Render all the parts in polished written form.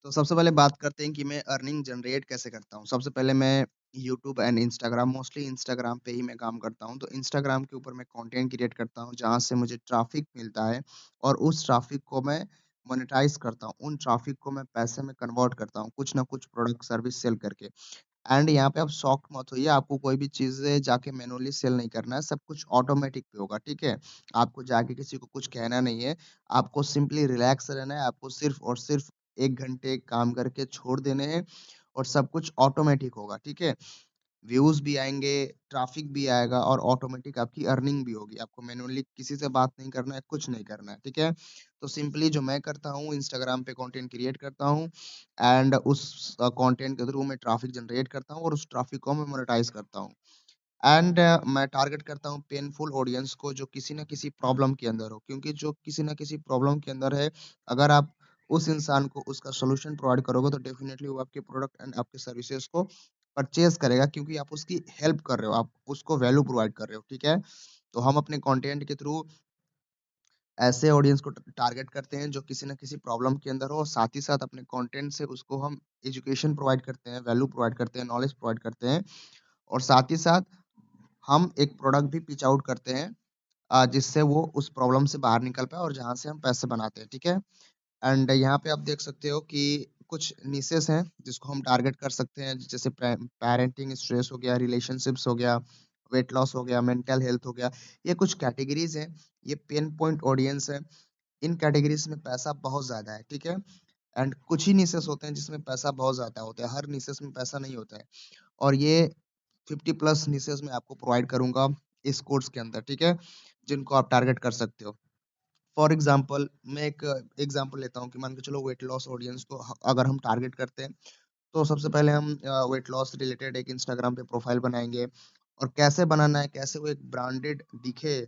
तो सबसे पहले बात करते हैं कि मैं अर्निंग जनरेट कैसे करता हूँ। सबसे पहले मैं YouTube and Instagram mostly Instagram पे ही मैं काम करता हूँ। तो इंस्टाग्राम के ऊपर मैं कंटेंट क्रिएट करता हूँ, जहाँ से मुझे ट्रैफ़िक मिलता है और उस ट्रैफ़िक को मैं मोनेटाइज़ करता हूँ। उन ट्रैफ़िक को मैं पैसे में कन्वर्ट करता हूँ, कुछ ना कुछ प्रोडक्ट सर्विस सेल करके। एंड यहाँ पे आप शॉक्ड मत होइए, आपको कोई भी चीज़ें जाके मैनुअली सेल नहीं करना है, सब कुछ ऑटोमैटिक पे होगा, ठीक है? आपको जाके किसी को कुछ कहना नहीं है, आपको सिंपली रिलैक्स रहना है, आपको सिर्फ़ और सिर्फ़ 1 घंटे काम करके छोड़ देने हैं और सब कुछ ऑटोमैटिक होगा, ठीक है? व्यूज़ भी आएँगे, ट्रैफ़िक भी आएगा और ऑटोमैटिक आपकी अर्निंग भी होगी। आपको मैनुअली किसी से बात नहीं करना है, कुछ नहीं करना है, ठीक है? तो सिंपली जो मैं करता हूँ इंस्टाग्राम पे कंटेंट क्रिएट करता हूँ एंड उस कंटेंट के थ्रू मैं ट्रैफ़िक जनरेट करता हूँ और उस ट्रैफ़िक को मैं मोनेटाइज़ करता हूँ। एंड मैं टारगेट करता हूँ पेनफुल ऑडियंस को जो किसी न किसी प्रॉब्लम के अंदर हो, क्योंकि जो किसी न किसी प्रॉब्लम के अंदर है, अगर आप उस इंसान को उसका सॉल्यूशन प्रोवाइड करोगे तो डेफिनिटली वो आपके प्रोडक्ट एंड आपके सर्विसेज को परचेज़ करेगा, क्योंकि आप उसकी हेल्प कर रहे हो, आप उसको वैल्यू प्रोवाइड कर रहे हो, ठीक है? तो हम अपने कंटेंट के थ्रू ऐसे ऑडियंस को टारगेट करते हैं जो किसी न किसी प्रॉब्लम के अंदर हो और साथ ही साथ अपने कंटेंट से उसको हम एजुकेशन प्रोवाइड करते हैं, वैल्यू प्रोवाइड करते हैं, नॉलेज प्रोवाइड करते हैं और साथ ही साथ हम एक प्रोडक्ट भी पिच आउट करते हैं जिससे वो उस प्रॉब्लम से बाहर निकल पाए और जहाँ से हम पैसे बनाते हैं, ठीक है? एंड यहाँ पे आप देख सकते हो कि कुछ निशेस हैं जिसको हम टारगेट कर सकते हैं, जैसे पेरेंटिंग स्ट्रेस हो गया, रिलेशनशिप्स हो गया, वेट लॉस हो गया, मेंटल हेल्थ हो गया। ये कुछ कैटेगरीज़ हैं, ये पेन पॉइंट ऑडियंस है। इन कैटेगरीज़ में पैसा बहुत ज़्यादा है, ठीक है? एंड कुछ ही निशेस होते हैं जिसमें पैसा बहुत ज़्यादा होता है, हर निशेस में पैसा नहीं होता है और ये 50 प्लस निशेस मैं आपको प्रोवाइड करूँगा इस कोर्स के अंदर, ठीक है? जिनको आप टारगेट कर सकते हो। फॉर एग्ज़ाम्पल मैं एक एग्ज़ाम्पल लेता हूँ कि मान के चलो वेट लॉस ऑडियंस को अगर हम टारगेट करते हैं, तो सबसे पहले हम वेट लॉस रिलेटेड एक इंस्टाग्राम पे प्रोफ़ाइल बनाएँगे और कैसे बनाना है, कैसे वो एक ब्रांडेड दिखे,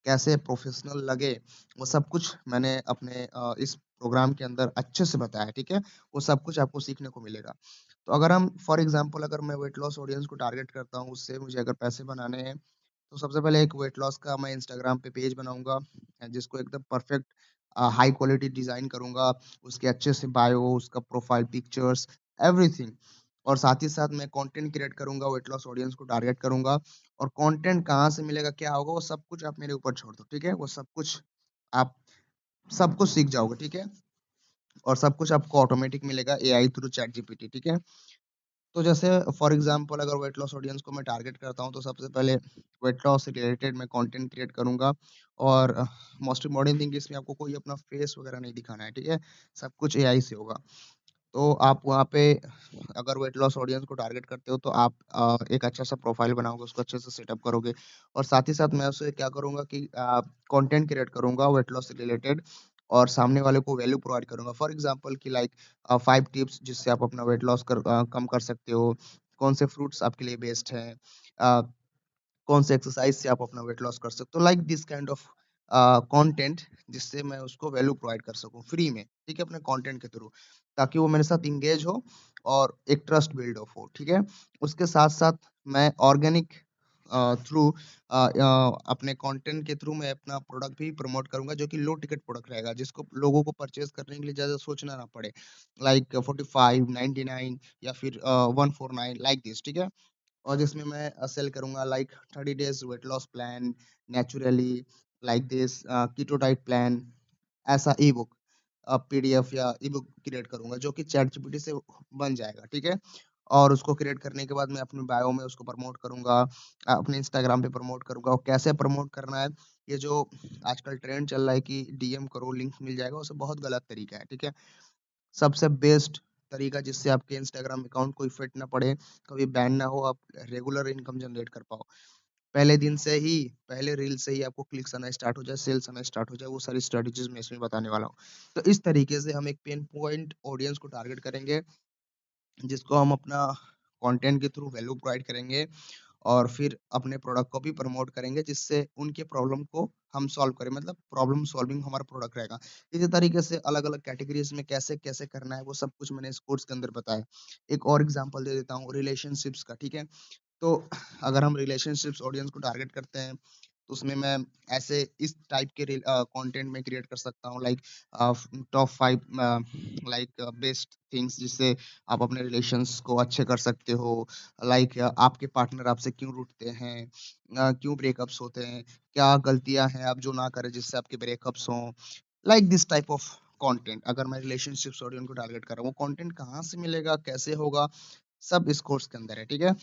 कैसे प्रोफ़ेशनल लगे, वो सब कुछ मैंने अपने इस प्रोग्राम के अंदर अच्छे से बताया है, ठीक है? वो सब कुछ आपको सीखने को मिलेगा। तो अगर हम फॉर एग्ज़ाम्पल अगर मैं वेट लॉस ऑडियंस को टारगेट करता हूँ, उससे मुझे अगर पैसे बनाने हैं, तो सबसे पहले एक वेट लॉस का मैं इंस्टाग्राम पे पेज बनाऊँगा जिसको एकदम परफेक्ट हाई क्वालिटी डिज़ाइन करूँगा, उसके अच्छे से बायो, उसका प्रोफाइल पिक्चर्स, एवरीथिंग और साथ ही साथ मैं कंटेंट क्रिएट करूँगा, वेट लॉस ऑडियंस को टारगेट करूँगा और कंटेंट कहाँ से मिलेगा, क्या होगा, वो सब कुछ आप मेरे ऊपर छोड़ दो, ठीक है? वो आप सब कुछ सीख जाओगे, ठीक है? और सब कुछ आपको ऑटोमेटिक मिलेगा एआई थ्रू चैटजीपीटी, ठीक है? तो जैसे फॉर एग्ज़ाम्पल अगर वेट लॉस ऑडियंस को मैं टारगेट करता हूँ, तो सबसे पहले वेट लॉस से रिलेटेड मैं कंटेंट क्रिएट करूँगा और मोस्ट इम्पोर्टेंट थिंग इसमें आपको कोई अपना फेस वगैरह नहीं दिखाना है, ठीक है? सब कुछ एआई से होगा। तो आप वहाँ पे अगर वेट लॉस ऑडियंस को टारगेट करते हो, तो आप एक अच्छा-सा प्रोफाइल बनाओगे, उसको अच्छे से सेटअप करोगे और साथ ही साथ मैं उसे क्या करूँगा कि कंटेंट क्रिएट करूँगा वेट लॉस से रिलेटेड और सामने वाले को वैल्यू प्रोवाइड करूँगा। फॉर एग्ज़ाम्पल कि लाइक 5 टिप्स जिससे आप अपना वेट लॉस कम कर सकते हो, कौन से फ्रूट्स आपके लिए बेस्ट हैं, अ, कौन से एक्सरसाइज से आप अपना वेट लॉस कर सकते हो, like this kind of content जिससे मैं उसको वैल्यू प्रोवाइड कर सकूँ फ्री में, ठीक है? अपने कंटेंट के थ्रू, ताकि वो मेरे साथ एंगेज हो और एक ट्रस्ट बिल्ड अप हो, ठीक है? उसके साथ-साथ मैं ऑर्गेनिक थ्रू अपने कंटेंट के थ्रू मैं अपना प्रोडक्ट भी प्रमोट करूँगा जो कि लो टिकट प्रोडक्ट रहेगा, जिसको लोगों को परचेज़ करने के लिए ज़्यादा सोचना ना पड़े, लाइक 45, 99 या फिर 149 लाइक दिस, ठीक है? और जिसमें मैं सेल करूँगा like 30 days weight loss plan, naturally like this keto diet plan, ऐसा ई-बुक पीडीएफ या ई-बुक क्रिएट करूँगा जो कि चैटजीपीटी से बन जाएगा, ठीक है? और उसको क्रिएट करने के बाद मैं अपनी बायो में उसको प्रमोट करूँगा, अपने इंस्टाग्राम पे प्रमोट करूँगा और कैसे प्रमोट करना है, ये जो आजकल ट्रेंड चल रहा है कि डीएम करो लिंक मिल जाएगा, वो सब बहुत गलत तरीका है, ठीक है? सबसे बेस्ट तरीका जिससे आपके इंस्टाग्राम अकाउंट को इफ़ेक्ट ना पड़े, कभी बैन ना हो, आप रेगुलर इनकम जनरेट कर पाओ। पहले दिन से ही, पहले रील से ही आपको क्लिक्स आना स्टार्ट हो जाए, सेल्स आना स्टार्ट हो जाए, वो सारी स्ट्रैटेजीज़ मैं इसमें बताने वाला हूँ। तो इस तरीके से हम एक पेन पॉइंट ऑडियंस को टारगेट करेंगे, जिसको हम अपना कंटेंट के थ्रू वैल्यू प्रोवाइड करेंगे और फिर अपने प्रोडक्ट को भी प्रमोट करेंगे जिससे उनके प्रॉब्लम को हम सॉल्व करें, मतलब प्रॉब्लम सॉल्विंग हमारा प्रोडक्ट रहेगा। इसी तरीके से अलग-अलग कैटेगरीज़ में कैसे-कैसे करना है वो सब कुछ मैंने इस कोर्स के अंदर बताया। एक और एग्ज़ाम्पल दे देता हूँ रिलेशनशिप्स का, ठीक है? तो अगर हम रिलेशनशिप्स ऑडियंस को टारगेट करते हैं तो उसमें मैं ऐसे इस टाइप के कंटेंट में क्रिएट कर सकता हूँ, like top 5 like best things जिससे आप अपने रिलेशंस को अच्छे कर सकते हो। लाइक आपके पार्टनर आपसे क्यों रूठते हैं, क्यों ब्रेकअप्स होते हैं, क्या गलतियाँ हैं आप जो ना करें जिससे आपके ब्रेकअप्स हों। Like this type of content अगर मैं रिलेशनशिप्स ऑडियंस को टारगेट कर रहा हूँ, वो कंटेंट कहाँ से मिलेगा, कैसे होगा, सब इस कोर्स के अंदर है, ठीक है?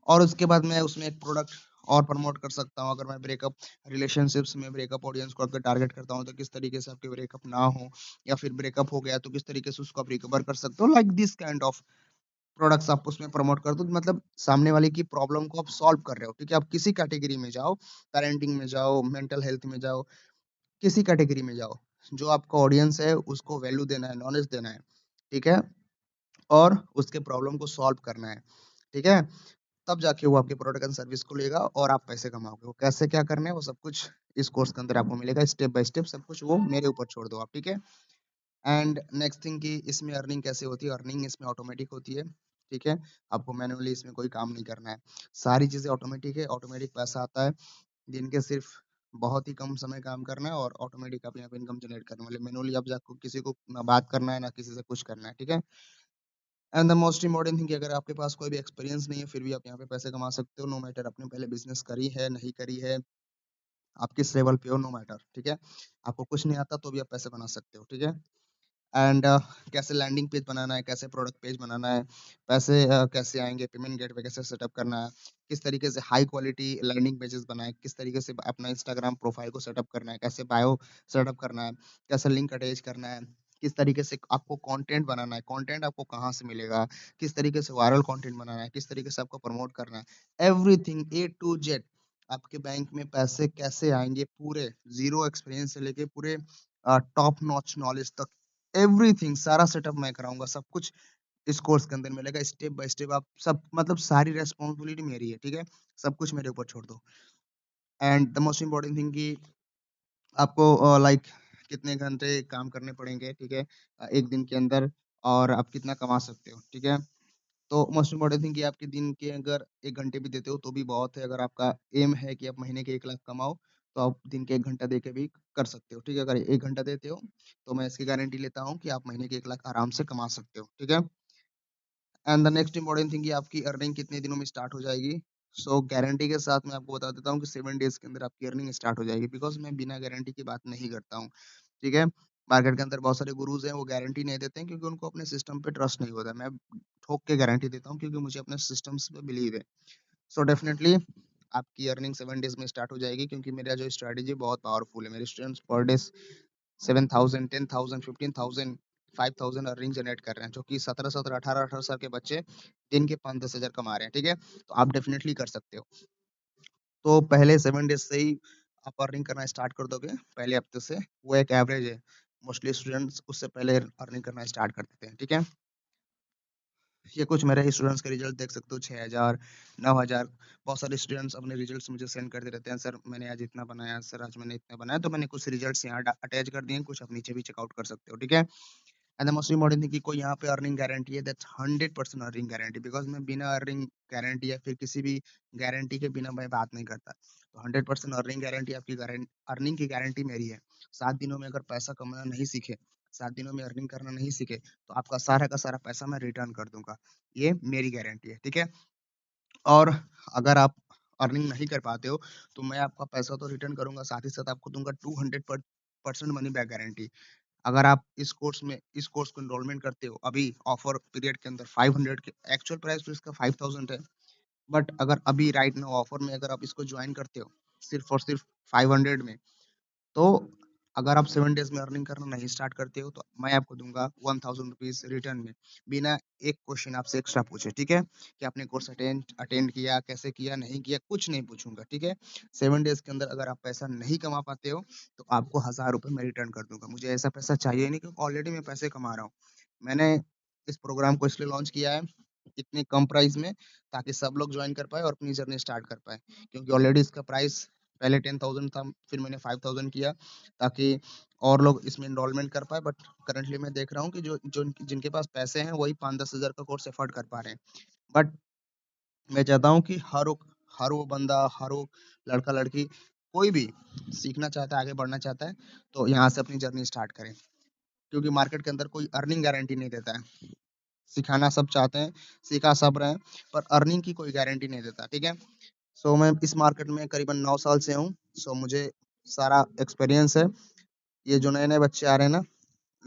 और उसके बाद मैं उसमें एक प्रोडक्ट और प्रमोट कर सकता हूँ। अगर मैं ब्रेकअप रिलेशनशिप्स में ब्रेकअप ऑडियंस को अगर टारगेट करता हूँ, तो किस तरीके से आपके ब्रेकअप ना हो, या फिर ब्रेकअप हो गया तो किस तरीके से उसको आप रिकवर कर सकते हो। Like this kind of products आप उसमें प्रमोट कर दो, मतलब सामने वाले की प्रॉब्लम को आप सॉल्व कर रहे हो, ठीक है? आप किसी कैटेगरी में जाओ, पेरेंटिंग में जाओ, मेंटल हेल्थ में जाओ, किसी कैटेगरी में जाओ, जो आपका ऑडियंस है उसको वैल्यू देना है, नॉलेज देना है, ठीक है? और उसके प्रॉब्लम को सॉल्व करना है, ठीक है? तब जाके वो आपके प्रोडक्ट एंड सर्विस को लेगा और आप पैसे कमाओगे। वो कैसे क्या करना है वो सब कुछ इस कोर्स के अंदर आपको मिलेगा, स्टेप बाय स्टेप सब कुछ वो मेरे ऊपर छोड़ दो आप, ठीक है? एंड नेक्स्ट थिंग कि इसमें अर्निंग कैसे होती है? अर्निंग इसमें ऑटोमेटिक होती है, ठीक है? आपको मैन्युअली इसमें कोई काम नहीं करना है। सारी चीज़ें ऑटोमेटिक है, ऑटोमेटिक पैसा आता है, दिन के सिर्फ बहुत ही कम समय काम करना है और ऑटोमेटिक आप यहाँ पे इनकम जनरेट करने वाले। मैन्युअली आप जाको किसी को ना बात करना है, ना किसी से कुछ करना है, ठीक है? And the most important thing कि अगर आपके पास कोई भी एक्सपीरियंस नहीं है, फिर भी आप यहाँ पे पैसे कमा सकते हो, नो मैटर आपने पहले बिज़नेस करी है, नहीं करी है, आप किस लेवल पे हो, नो मैटर, ठीक है? आपको कुछ नहीं आता तो भी आप पैसे बना सकते हो, ठीक है? एंड कैसे लैंडिंग पेज बनाना है, कैसे प्रोडक्ट पेज बनाना है, पैसे कैसे आएँगे, पेमेंट गेटवे कैसे सेटअप करना है, किस तरीके से हाई क्वालिटी लैंडिंग पेजेस बनाएँ, किस तरीके से अपना इंस्टाग्राम प्रोफाइल को सेटअप करना है, कैसे बायो सेटअप करना है, कैसे लिंक अटैच करना है, किस तरीके से आपको कंटेंट बनाना है, कंटेंट आपको कहाँ से मिलेगा, किस तरीके से वायरल कंटेंट बनाना है, किस तरीके से आपको प्रमोट करना है, एवरीथिंग ए टू जेड आपके बैंक में पैसे कैसे आएँगे पूरे, ज़ीरो एक्सपीरियंस से लेके पूरे टॉप नॉच नॉलेज तक एवरीथिंग सारा सेटअप मैं कराऊँगा, सब कुछ इस कोर्स के अंदर मिलेगा, स्टेप बाय स्टेप आप सब मतलब सारी रिस्पॉन्सिबिलिटी मेरी है, ठीक है? सब कुछ मेरे ऊपर छोड़ दो। And the most important thing कि आपको लाइक कितने घंटे काम करने पड़ेंगे, ठीक है? 1 दिन के अंदर और आप कितना कमा सकते हो, ठीक है? तो मोस्ट इम्पोर्टेंट थिंग कि आपके दिन के अगर 1 घंटे भी देते हो तो भी बहुत है, अगर आपका एम है कि आप महीने के 1 लाख कमाओ, तो आप दिन के 1 घंटा दे के भी कर सकते हो, ठीक है? अगर 1 घंटा देते हो, तो मैं इसकी गारंटी लेता हूँ कि आप महीने के 1 लाख आराम से कमा सकते हो, ठीक है? And the next important thing कि आपकी अर्निंग कितने दिनों में स्टार्ट हो जाएगी। सो गारंटी के साथ मैं आपको बता देता हूँ कि 7 डेज़ के अंदर आपकी अर्निंग स्टार्ट हो जाएगी, बिकॉज़ मैं बिना गारंटी की बात नहीं करता हूँ, ठीक है? मार्केट के अंदर बहुत सारे गुरुज़ हैं, वो गारंटी नहीं देते हैं क्योंकि उनको अपने सिस्टम पे ट्रस्ट नहीं होता है। मैं ठोक के गारंटी देता हूँ क्योंकि मुझे अपने सिस्टम्स पे बिलीव है। सो डेफिनिटली आपकी अर्निंग 7 डेज़ में स्टार्ट हो जाएगी क्योंकि मेरा जो स्ट्रैटेजी बहुत पावरफुल है। मेरे students per day 7,000, 10,000, 15,000, 5,000 earning generate कर रहे हैं, जो कि 17-17, 18-18 साल के बच्चे दिन के 5-10 हज़ार कमा रहे हैं, ठीक है? तो आप डेफ़िनेटली कर सकते हो। तो पहले 7 डेज़ से ही आप अर्निंग करना स्टार्ट कर दोगे, पहले हफ्ते से, वो एक एवरेज है। मोस्टली स्टूडेंट्स उससे पहले अर्निंग करना स्टार्ट कर देते हैं, ठीक है? ये कुछ मेरे स्टूडेंट्स के रिजल्ट देख सकते हो 6,000, 9,000 बहुत सारे स्टूडेंट्स अपने रिजल्ट्स मुझे सेंड करते रहते हैं, सर मैंने आज इतना बनाया, सर आज मैंने इतना बनाया, तो मैंने कुछ रिजल्ट्स यहाँ अटैच कर दिए हैं, कुछ आप नीचे भी चेकआउट कर सकते हो, ठीक है? And the most important thing कि कोई यहाँ पे अर्निंग गारंटी है, दैट्स 100% अर्निंग गारंटी, बिकॉज़ मैं बिना अर्निंग गारंटी या फिर किसी भी गारंटी के बिना मैं बात नहीं करता। तो 100% अर्निंग गारंटी आपकी अर्निंग की गारंटी मेरी है। 7 दिनों में अगर पैसा कमाना नहीं सीखे, 7 दिनों में अर्निंग करना नहीं सीखे, तो आपका सारा का सारा पैसा मैं रिटर्न कर दूँगा। ये मेरी गारंटी है, ठीक है? और अगर आप अर्निंग नहीं कर पाते हो, तो मैं आपका पैसा तो रिटर्न करूँगा, साथ ही साथ आपको दूँगा 200 परसेंट मनी बैक गारंटी। अगर आप इस कोर्स को एनरोलमेंट करते हो, अभी ऑफर पीरियड के अंदर 500 के एक्चुअल प्राइस तो इसका 5,000 है। बट अगर अभी राइट नाउ ऑफर में अगर आप इसको जॉइन करते हो, सिर्फ़ और सिर्फ़ 500 में, तो अगर आप 7 डेज़ में अर्निंग करना नहीं स्टार्ट करते हो, तो मैं आपको दूँगा 1000 रुपीज़ रिटर्न में, बिना एक क्वेश्चन आपसे एक्स्ट्रा पूछे, ठीक है? कि आपने कोर्स अटेंड अटेंड किया, कैसे किया, नहीं किया, कुछ नहीं पूछूँगा, ठीक है? 7 डेज़ के अंदर अगर आप पैसा नहीं कमा पाते हो, तो आपको ₹1000 मैं रिटर्न कर दूँगा। मुझे ऐसा पैसा चाहिए नहीं क्योंकि ऑलरेडी मैं पैसे कमा रहा हूँ। मैंने इस प्रोग्राम को इसलिए लॉन्च किया है, इतने कम प्राइस में, ताकि सब लोग जॉइन कर पाएँ और अपनी जर्नी स्टार्ट कर पाएँ। क्योंकि ऑलरेडी इसका प्राइस पहले 10,000 था, फिर मैंने 5,000 किया, ताकि और लोग इसमें एनरोलमेंट कर पाएँ। बट करंटली मैं देख रहा हूँ कि जो जो जिनके पास पैसे हैं, वही 5-10 हज़ार का कोर्स अफ़ोर्ड कर पा रहे हैं। बट मैं चाहता हूँ कि हर वो बंदा, हर वो लड़का-लड़की कोई भी सीखना चाहता है, आगे बढ़ना चाहता है, तो यहाँ से अपनी जर्नी स्टार्ट करें। क्योंकि मार्केट के अंदर कोई अर्निंग गारंटी नहीं देता है। सिखाना सब चाहते हैं, सिखा सब रहे हैं, पर अर्निंग की कोई गारंटी नहीं देता, ठीक है? सो मैं इस मार्केट में करीबन 9 साल से हूँ, सो मुझे सारा एक्सपीरियंस है। ये जो नए-नए बच्चे आ रहे हैं ना,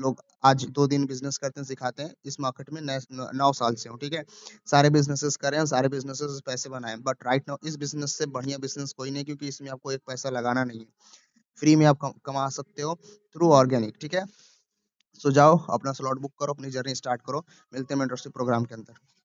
लोग आज 2 दिन बिज़नेस करते हैं, सिखाते हैं, इस मार्केट में 9 साल से हूँ, ठीक है? सारे बिज़नेसेस करे हैं, सारे बिज़नेसेस से पैसे बनाए हैं, बट राइट नाउ इस बिज़नेस से बढ़िया बिज़नेस कोई नहीं है क्योंकि इसमें आपको एक पैसा लगाना नहीं है। फ्री में आप कमा सकते हो थ्रू ऑर्गेनिक, ठीक है? सो जाओ अपना स्लॉट बुक करो, अपनी जर्नी स्टार्ट करो। मिलते हैं मेंटरशिप प्रोग्राम के अंदर।